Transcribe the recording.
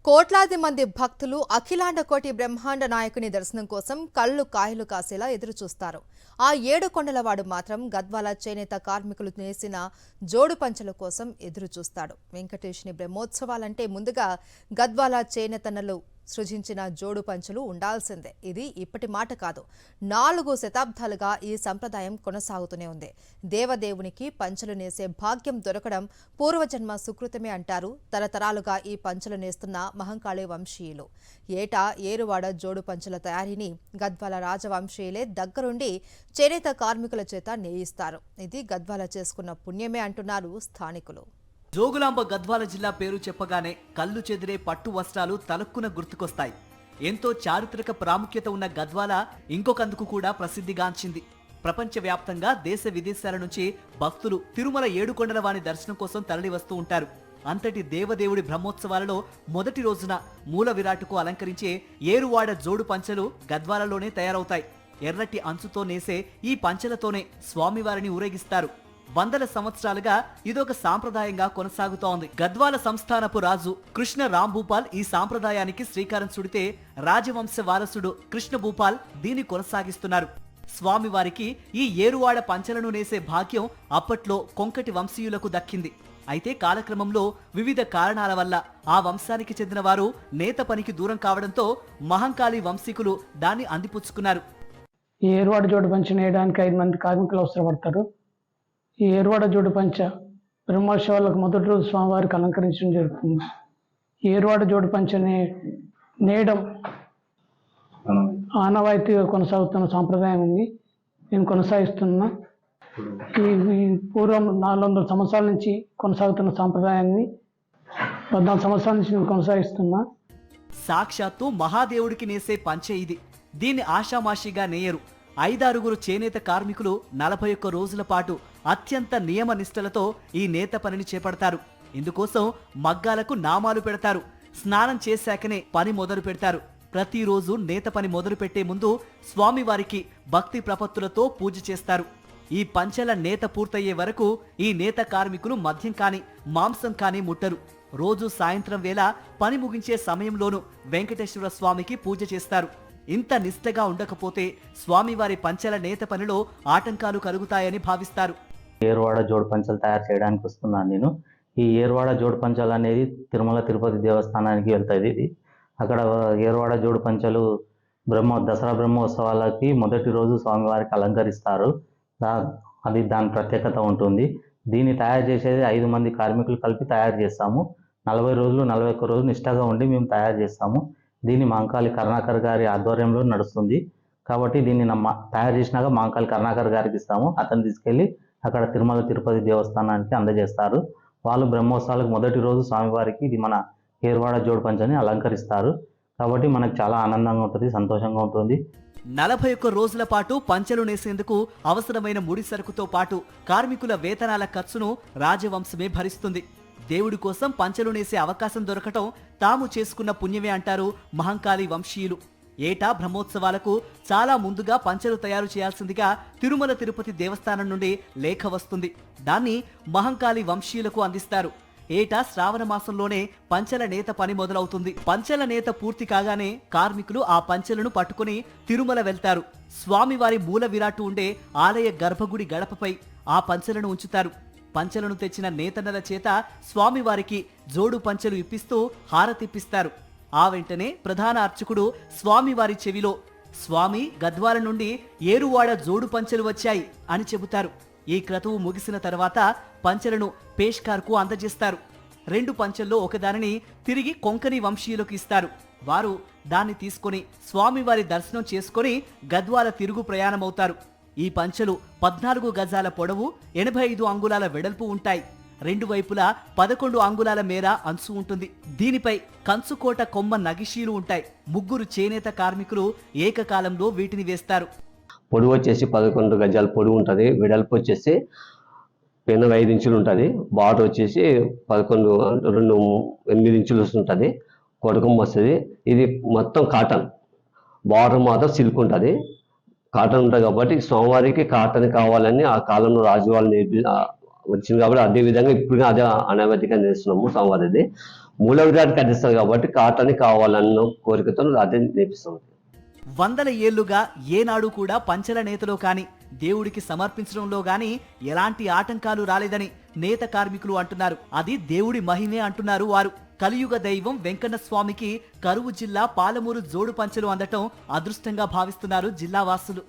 కోట్లాది మంది భక్తులు అఖిలాండ కోటి బ్రహ్మాండ నాయకుని దర్శనం కోసం కళ్ళు కాయలు కాసేలా ఎదురుచూస్తారు. ఆ 7 కొండలవాడు మాత్రం గద్వాల చేనేత కార్మికులు నేసిన జోడు పంచల కోసం ఎదురుచూస్తాడు. వెంకటేశ్వని బ్రహ్మోత్సవాలంటే ముందుగా గద్వాల చేనేతన్నలు సృజించిన జోడు పంచులు ఉండాల్సిందే. ఇది ఇప్పటి మాట కాదు. 4 శతాబ్దాలుగా ఈ సంప్రదాయం కొనసాగుతూనే ఉంది. దేవదేవునికి పంచలు నేసే భాగ్యం దొరకడం పూర్వజన్మ సుకృతమే అంటారు తరతరాలుగా ఈ పంచలు నేస్తున్న మహంకాళి వంశీయులు. ఏటా ఏరువాడ జోడు పంచల తయారీని గద్వాల రాజవంశీయులే దగ్గరుండి చేనేత కార్మికుల చేత నేయిస్తారు. ఇది గద్వాల చేసుకున్న పుణ్యమే అంటున్నారు స్థానికులు. జోగులాంబ గద్వాల జిల్లా పేరు చెప్పగానే కళ్ళు చెదిరే పట్టు వస్త్రాలు తలక్కున గుర్తుకొస్తాయి. ఎంతో చారిత్రక ప్రాముఖ్యత ఉన్న గద్వాల ఇంకొకందుకు కూడా ప్రసిద్ధిగాంచింది. ప్రపంచవ్యాప్తంగా దేశ విదేశాల నుంచి భక్తులు తిరుమల 7 కొండల వాని దర్శనం కోసం తరలి వస్తూ ఉంటారు. అంతటి దేవదేవుడి బ్రహ్మోత్సవాలలో మొదటి రోజున మూల విరాటుకు అలంకరించే ఏరువాడ జోడు పంచలు గద్వాలలోనే తయారవుతాయి. ఎర్రటి అంచుతో నేసే ఈ పంచలతోనే స్వామివారిని ఊరేగిస్తారు. వందల సంవత్సరాలుగా ఇదొక సాంప్రదాయంగా కొనసాగుతోంది. గద్వాల సంస్థానపు రాజు కృష్ణ రాంభూపాల్ ఈ సాంప్రదాయానికి శ్రీకారం చుడితే రాజవంశ వారసుడు కృష్ణ భూపాల్ దీన్ని కొనసాగిస్తున్నారు. స్వామివారికి ఈ ఏరువాడ పంచలను నేసే భాగ్యం అప్పట్లో కొంకటి వంశీయులకు దక్కింది. అయితే కాలక్రమంలో వివిధ కారణాల వల్ల ఆ వంశానికి చెందిన వారు నేత పనికి దూరం కావడంతో మహంకాళి వంశీకులు దాన్ని అందిపుచ్చుకున్నారు. ఈ ఏరువాడ జోడు పంచ నేయడానికి 5 మంది కార్మికులు అవసరపడతారు. ఈ ఏరువాడ జోడు పంచ బ్రహ్మోత్సవాలకు మొదటి రోజు స్వామివారికి అలంకరించడం జరుగుతుంది. ఈ ఏరువాడ జోడు పంచని నేయడం ఆనవాయితీగా కొనసాగుతున్న సాంప్రదాయం ఉంది. నేను కొనసాగిస్తున్నా. ఈ పూర్వం 400 సంవత్సరాల నుంచి కొనసాగుతున్న సాంప్రదాయాన్ని 14 సంవత్సరాల నుంచి నేను కొనసాగిస్తున్నా. సాక్షాత్తు మహాదేవుడికి నేసే పంచే ఇది. దీన్ని ఆషామాషిగా నేయరు. 5-6 చేనేత కార్మికులు 41 రోజుల పాటు అత్యంత నియమ నిష్టలతో ఈ నేత పనిని చేపడతారు. ఇందుకోసం మగ్గాలకు నామాలు పెడతారు. స్నానం చేశాకనే పని మొదలు పెడతారు. ప్రతిరోజు నేత పని మొదలు పెట్టే ముందు స్వామివారికి భక్తి ప్రపత్తులతో పూజ చేస్తారు. ఈ పంచెల నేత పూర్తయ్యే వరకు ఈ నేత కార్మికులు మద్యం కాని మాంసం కాని ముట్టరు. రోజు సాయంత్రం వేళ పని ముగించే సమయంలోనూ వెంకటేశ్వర స్వామికి పూజ చేస్తారు. ఇంత నిష్టగా ఉండకపోతే స్వామివారి పంచెల నేత పనిలో ఆటంకాలు కలుగుతాయని భావిస్తారు. ఏరువాడ జోడు పంచలు తయారు చేయడానికి వస్తున్నాను నేను. ఈ ఏరువాడ జోడు పంచలు అనేది తిరుమల తిరుపతి దేవస్థానానికి వెళ్తుంది. ఇది అక్కడ ఏరువాడ జోడు పంచలు దసరా బ్రహ్మోత్సవాలకి మొదటి రోజు స్వామివారికి అలంకరిస్తారు. అది దాని ప్రత్యేకత ఉంటుంది. దీన్ని తయారు చేసేది 5 మంది కార్మికులు కలిపి తయారు చేస్తాము. 40 రోజులు 41 రోజులు నిష్టగా ఉండి మేము తయారు చేస్తాము. దీన్ని మహంకాళి కరుణాకర్ గారి ఆధ్వర్యంలో నడుస్తుంది. కాబట్టి దీన్ని తయారు చేసినాక మహంకాళి కరుణాకర్ గారికి ఇస్తాము. అతను తీసుకెళ్ళి అక్కడ తిరుమల తిరుపతి దేవస్థానానికి అందజేస్తారు. వాళ్ళు బ్రహ్మోత్సవాలకు మొదటి రోజు స్వామివారికి ఇది మన ఏరువాడ జోడు పంచని అలంకరిస్తారు. కాబట్టి మనకు చాలా ఆనందంగా ఉంటుంది, సంతోషంగా ఉంటుంది. 41 రోజుల పాటు పంచెలు నేసేందుకు అవసరమైన ముడి సరుకుతో పాటు కార్మికుల వేతనాల ఖర్చును రాజవంశమే భరిస్తుంది. దేవుడి కోసం పంచెలు నేసే అవకాశం దొరకటం తాము చేసుకున్న పుణ్యమే అంటారు మహంకాళి వంశీయులు. ఏటా బ్రహ్మోత్సవాలకు చాలా ముందుగా పంచెలు తయారు చేయాల్సిందిగా తిరుమల తిరుపతి దేవస్థానం నుండి లేఖ వస్తుంది. దాన్ని మహంకాళి వంశీయులకు అందిస్తారు. ఏటా శ్రావణ మాసంలోనే పంచెల నేత పని మొదలవుతుంది. పంచెల నేత పూర్తి కాగానే కార్మికులు ఆ పంచెలను పట్టుకుని తిరుమల వెళ్తారు. స్వామివారి మూల విరాటు ఉండే ఆలయ గర్భగుడి గడపపై ఆ పంచెలను ఉంచుతారు. పంచెలను తెచ్చిన నేతన్నల చేత స్వామివారికి జోడు పంచెలు ఇప్పిస్తూ హారతిప్పిస్తారు. ఆ వెంటనే ప్రధాన అర్చకుడు స్వామివారి చెవిలో స్వామి గద్వాల నుండి ఏరువాడ జోడు పంచెలు వచ్చాయి అని చెబుతారు. ఈ క్రతువు ముగిసిన తర్వాత పంచెలను పేష్కార్కు అందజేస్తారు. 2 పంచెల్లో ఒకదానిని తిరిగి కొంకణి వంశీయులకు ఇస్తారు. వారు దాన్ని తీసుకొని స్వామివారి దర్శనం చేసుకొని గద్వాల తిరుగు ప్రయాణమవుతారు. ఈ పంచెలు 14 గజాల పొడవు, 85 అంగుళాల వెడల్పు ఉంటాయి. 2 వైపులా 11 అంగుళాల మేర అంచు ఉంటుంది. దీనిపై కంచుకోట కొమ్మ నగిషీలు ఉంటాయి. 3 చేనేత కార్మికులు ఏకకాలంలో వీటిని వేస్తారు. పొడవు వచ్చేసి 11 గజాల పొడవు ఉంటుంది. వెడల్పు వచ్చేసి 85 ఇంచులు ఉంటుంది. బార్డర్ వచ్చేసి 8 ఇంచులు ఉంటుంది. కొడకం వస్తుంది. ఇది మొత్తం కాటన్. బార్డర్ మాత్రం సిల్క్ ఉంటుంది. కాటన్ ఉంటుంది కాబట్టి స్వామివారికి కాటన్ కావాలని ఆ కాలంలో రాజు వాళ్ళు వచ్చింది కాబట్టి అదే విధంగా ఇప్పుడు అదే అనవధికంగా చేస్తున్నాము స్వామివారిది. మూల విరాట్ కట్టిస్తారు కాబట్టి కాటన్ కావాలన్న కోరికతో అదే నేర్పిస్తాం. వందల ఏళ్లుగా ఏనాడు కూడా పంచల నేతలో కాని దేవుడికి సమర్పించడంలో గాని ఎలాంటి ఆటంకాలు రాలేదని నేత కార్మికులు అంటున్నారు. అది దేవుడి మహిమే అంటున్నారు వారు. కలియుగ దైవం వెంకన్న స్వామికి కరువు జిల్లా పాలమూరు జోడు పంచలు అందటం అదృష్టంగా భావిస్తున్నారు జిల్లా వాసులు.